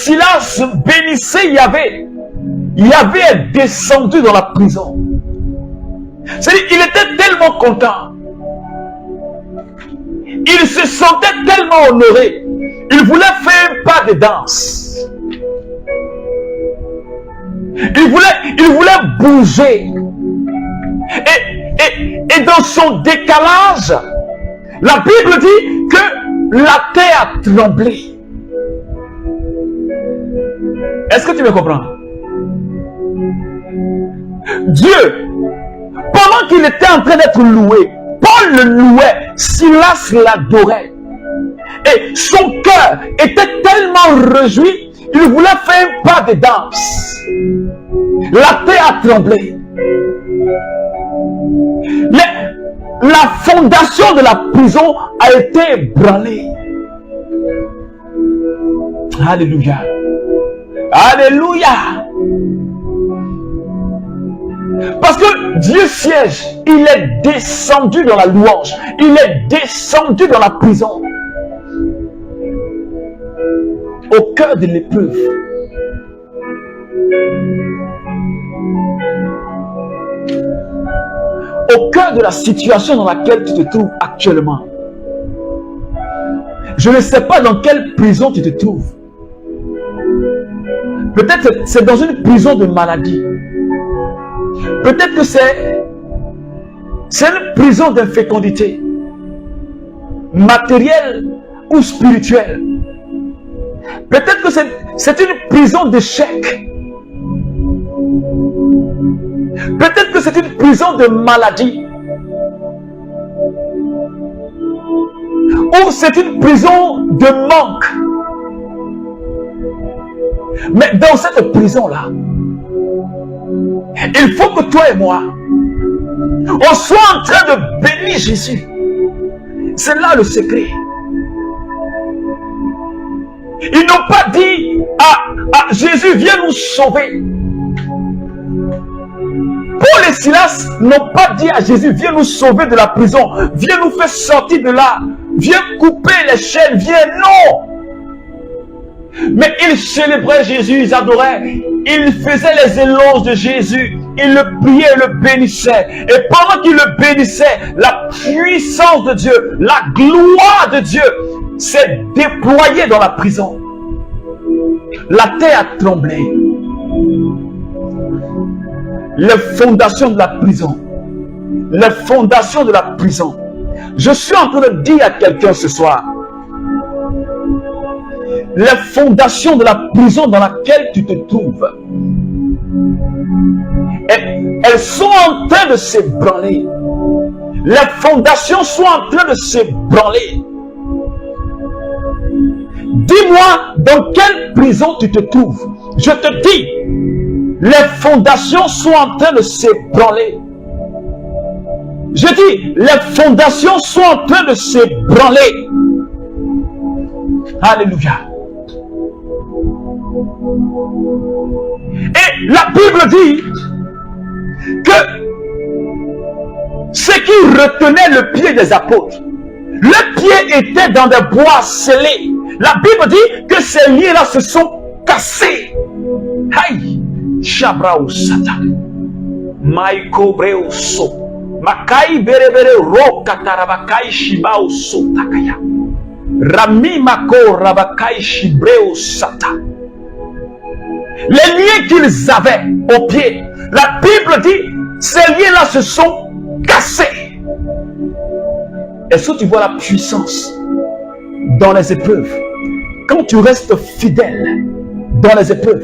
Silas bénissait Yahvé, Yahvé est descendu dans la prison. C'est-à-dire qu'il était tellement content. Il se sentait tellement honoré. Il voulait faire un pas de danse. Il voulait bouger. Et dans son décalage, la Bible dit que la terre a tremblé. Est-ce que tu me comprends? Dieu, pendant qu'il était en train d'être loué, Paul le louait, Silas l'adorait. Et son cœur était tellement réjoui, il voulait faire un pas de danse. La terre a tremblé. La fondation de la prison a été ébranlée. Alléluia. Alléluia. Parce que Dieu siège, il est descendu dans la louange, il est descendu dans la prison. Au cœur de l'épreuve. Au cœur de la situation dans laquelle tu te trouves actuellement. Je ne sais pas dans quelle prison tu te trouves. Peut-être c'est dans une prison de maladie. Peut-être que c'est une prison d'infécondité, matérielle ou spirituelle. Peut-être que c'est une prison d'échec. Peut-être que c'est une prison de maladie. Ou c'est une prison de manque. Mais dans cette prison-là, il faut que toi et moi, on soit en train de bénir Jésus. C'est là le secret. Ils n'ont pas dit à Jésus, viens nous sauver. Paul et Silas n'ont pas dit à Jésus, viens nous sauver de la prison, viens nous faire sortir de là, viens couper les chaînes, viens, non. Mais ils célébraient Jésus, ils adoraient, ils faisaient les éloges de Jésus, ils le priaient, le bénissaient. Et pendant qu'ils le bénissaient, la puissance de Dieu, la gloire de Dieu s'est déployée dans la prison. La terre a tremblé. Les fondations de la prison. Les fondations de la prison. Je suis en train de dire à quelqu'un ce soir, les fondations de la prison dans laquelle tu te trouves, elles sont en train de s'ébranler. Les fondations sont en train de s'ébranler. Dis-moi dans quelle prison tu te trouves. Je te dis, les fondations sont en train de s'ébranler. Je dis, les fondations sont en train de s'ébranler. Alléluia. Et la Bible dit que ce qui retenait le pied des apôtres, le pied était dans des bois scellés. La Bible dit que ces liens-là se sont cassés. Aïe, Shabrao Sata, Maïko Breuso, Makai Berebere Ro Katarabakai Shibao Sotakaya, Rami Mako Rabakai Shibreo Sata. Les liens qu'ils avaient au pied, la Bible dit, ces liens-là se sont cassés. Est-ce que tu vois la puissance dans les épreuves? Quand tu restes fidèle dans les épreuves,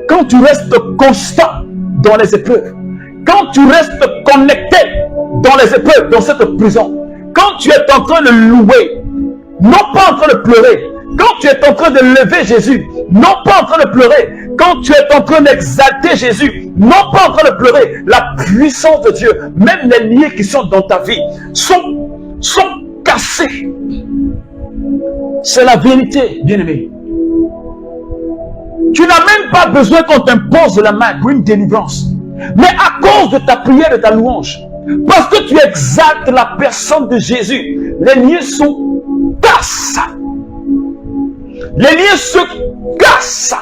quand tu restes constant dans les épreuves, quand tu restes connecté dans les épreuves, dans cette prison, quand tu es en train de louer, non pas en train de pleurer, quand tu es en train de lever Jésus, non pas en train de pleurer, quand tu es en train d'exalter Jésus, non pas en train de pleurer, la puissance de Dieu, même les liens qui sont dans ta vie, sont cassés. C'est la vérité, bien-aimé. Tu n'as même pas besoin qu'on t'impose la main pour une délivrance. Mais à cause de ta prière et de ta louange, parce que tu exaltes la personne de Jésus, les liens sont cassés. Les liens se cassent. casse.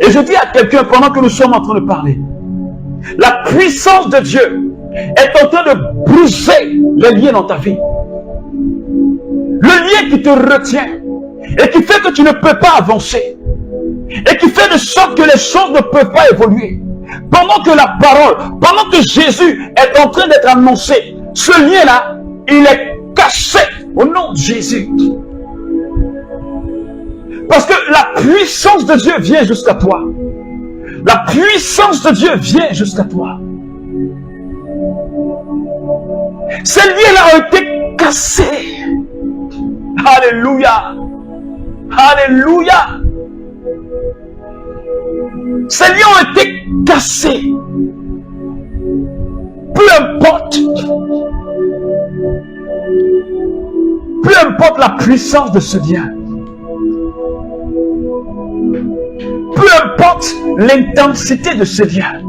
Et je dis à quelqu'un pendant que nous sommes en train de parler, la puissance de Dieu est en train de briser les liens dans ta vie. Le lien qui te retient et qui fait que tu ne peux pas avancer et qui fait de sorte que les choses ne peuvent pas évoluer. Pendant que la parole, pendant que Jésus est en train d'être annoncé, ce lien-là, il est cassé au nom de Jésus. Parce que la puissance de Dieu vient jusqu'à toi. La puissance de Dieu vient jusqu'à toi. Ces liens-là ont été cassés. Alléluia. Alléluia. Ces liens ont été cassés. Peu importe la puissance de ce lien. Peu importe l'intensité de ce lien.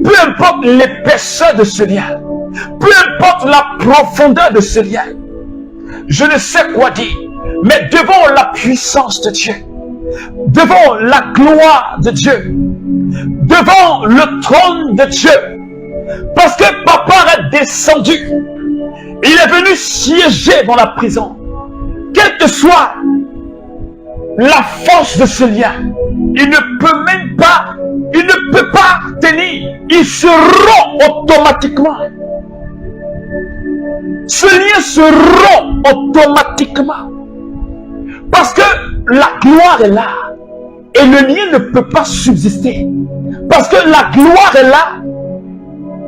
Peu importe l'épaisseur de ce lien. Peu importe la profondeur de ce lien. Je ne sais quoi dire, mais devant la puissance de Dieu, devant la gloire de Dieu, devant le trône de Dieu, parce que papa est descendu, il est venu siéger dans la prison. Quelle que soit la force de ce lien, il ne peut même pas, il ne peut pas tenir, il se rompt automatiquement. Ce lien se rompt automatiquement. Parce que la gloire est là. Et le lien ne peut pas subsister. Parce que la gloire est là.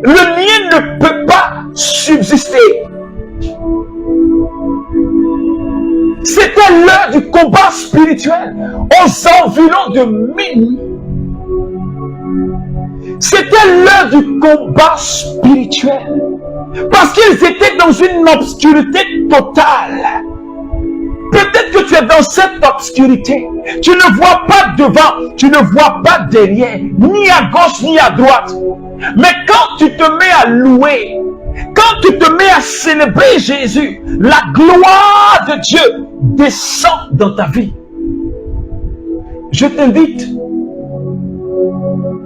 Le lien ne peut pas subsister. C'était l'heure du combat spirituel. Aux environs de minuit. C'était l'heure du combat spirituel. Parce qu'ils étaient dans une obscurité totale. Peut-être que tu es dans cette obscurité. Tu ne vois pas devant, tu ne vois pas derrière, ni à gauche ni à droite. Mais quand tu te mets à louer, quand tu te mets à célébrer Jésus, la gloire de Dieu descend dans ta vie. Je t'invite,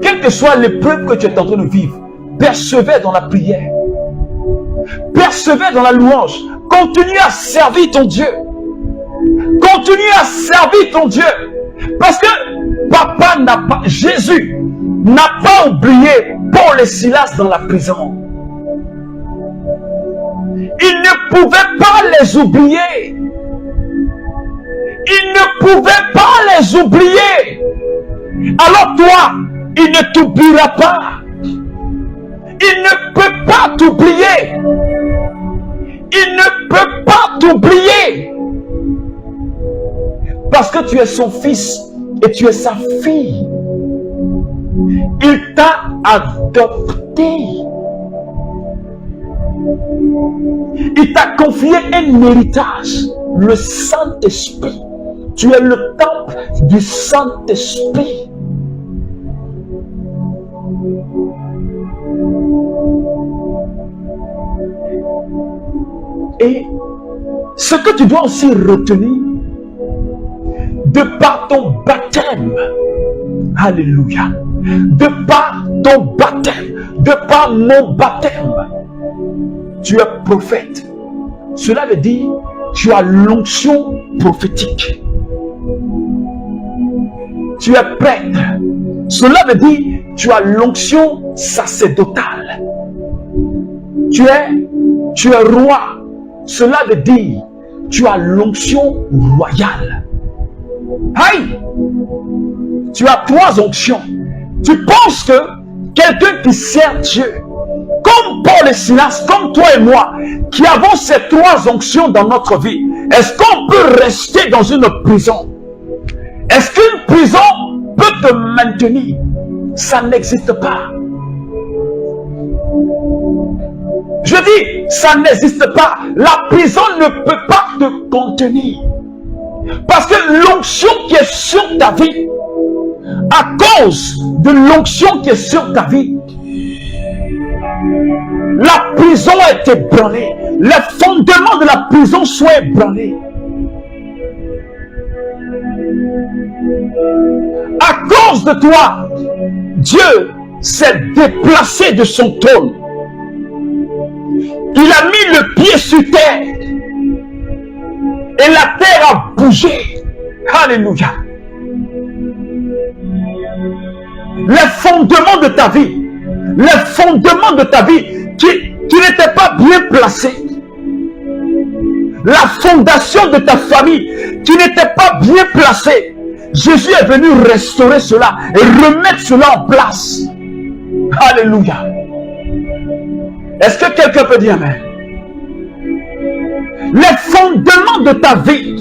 quelle que soit l'épreuve que tu es en train de vivre, persévère dans la prière. Persévère dans la louange. Continue à servir ton Dieu. Continue à servir ton Dieu. Parce que papa n'a pas, Jésus n'a pas oublié Paul et Silas dans la prison. Il ne pouvait pas les oublier. Il ne pouvait pas les oublier. Alors toi, il ne t'oubliera pas. Il ne peut pas t'oublier. Il ne peut pas t'oublier. Parce que tu es son fils et tu es sa fille. Il t'a adopté. Il t'a confié un héritage, le Saint-Esprit. Tu es le temple du Saint-Esprit. Et ce que tu dois aussi retenir, de par ton baptême, alléluia, de par ton baptême, de par mon baptême, tu es prophète. Cela veut dire, tu as l'onction prophétique. Tu es prêtre. Cela veut dire, tu as l'onction sacerdotale. Tu es roi. Cela veut dire, tu as l'onction royale. Aïe! Tu as 3 onctions. Tu penses que quelqu'un qui sert Dieu, comme Paul et Silas, comme toi et moi, qui avons ces 3 onctions dans notre vie, est-ce qu'on peut rester dans une prison? Est-ce qu'une prison peut te maintenir? Ça n'existe pas. Je dis, ça n'existe pas. La prison ne peut pas te contenir. Parce que l'onction qui est sur ta vie, à cause de l'onction qui est sur ta vie, la prison a été ébranlée. Les fondements de la prison sont ébranlés. cause de toi, Dieu s'est déplacé de son trône. Il a mis le pied sur terre. Et la terre a bougé. Alléluia. Les fondements de ta vie, qui n'étaient pas bien placés, la fondation de ta famille qui n'était pas bien placée, Jésus est venu restaurer cela et remettre cela en place. Alléluia. Est-ce que quelqu'un peut dire amen? Les fondements de ta vie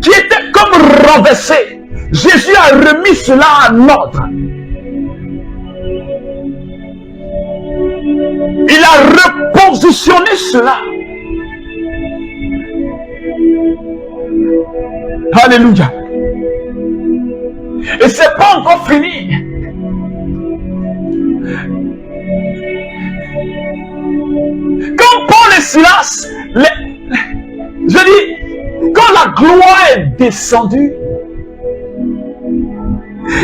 qui étaient comme renversés, Jésus a remis cela en ordre. Il a repositionné cela. Alléluia. Et c'est pas encore fini. Quand Paul et Silas, je dis, quand la gloire est descendue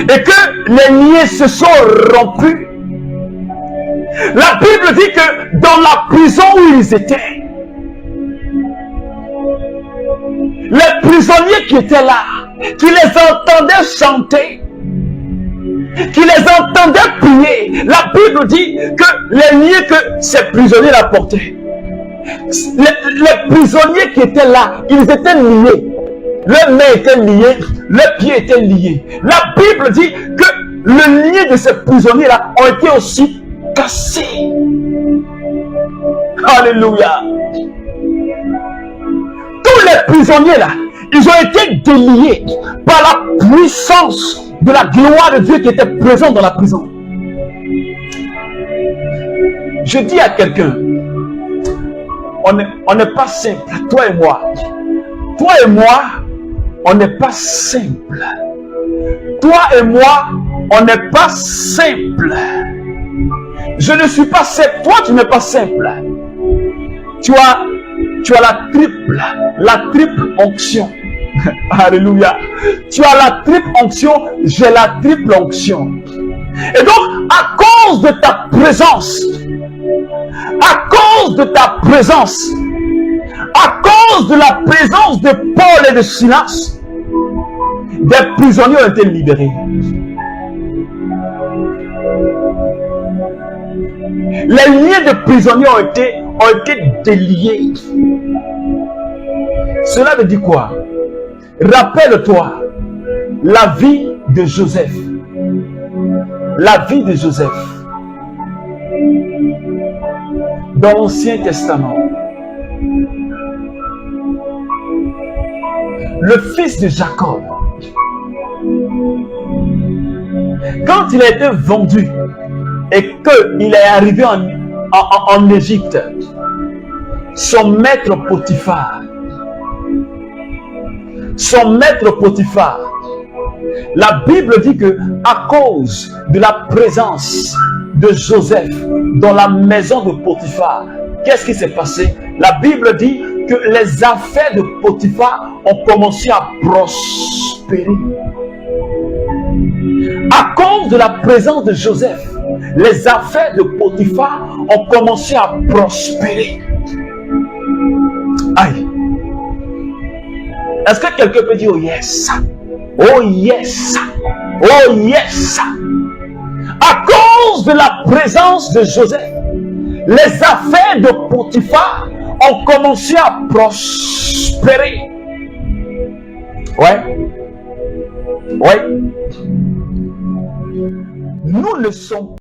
et que les liens se sont rompus, la Bible dit que dans la prison où ils étaient, les prisonniers qui étaient là, qui les entendaient chanter, qui les entendaient prier, la Bible dit que les liens que ces prisonniers la portaient, les prisonniers qui étaient là, ils étaient liés. Leurs mains étaient liées, leurs pieds étaient liés. La Bible dit que le lien de ces prisonniers-là ont été aussi cassés. Alléluia. Tous les prisonniers-là, ils ont été déliés par la puissance de la gloire de Dieu qui était présente dans la prison. Je dis à quelqu'un, on n'est pas simple, toi et moi. Toi et moi, on n'est pas simple. Toi et moi, on n'est pas simple. Je ne suis pas simple. Toi, tu n'es pas simple. Tu as la triple onction. Alléluia. Tu as la triple onction, j'ai la triple onction. Et donc, à cause de ta présence, à cause de la présence de Paul et de Silas, des prisonniers ont été libérés. Les liens de prisonniers ont été déliés. Cela veut dire quoi? Rappelle-toi la vie de Joseph. La vie de Joseph. Dans l'Ancien Testament. Le fils de Jacob. Quand il a été vendu et qu'il est arrivé en Égypte, son maître Potiphar, la Bible dit que à cause de la présence de Joseph dans la maison de Potiphar, qu'est-ce qui s'est passé? La Bible dit que les affaires de Potiphar ont commencé à prospérer. À cause de la présence de Joseph, les affaires de Potiphar ont commencé à prospérer. Aïe. Est-ce que quelqu'un peut dire oh yes? Oh yes! Oh yes! À cause de la présence de Joseph, les affaires de Potiphar ont commencé à prospérer. Ouais. Ouais. Nous ne sommes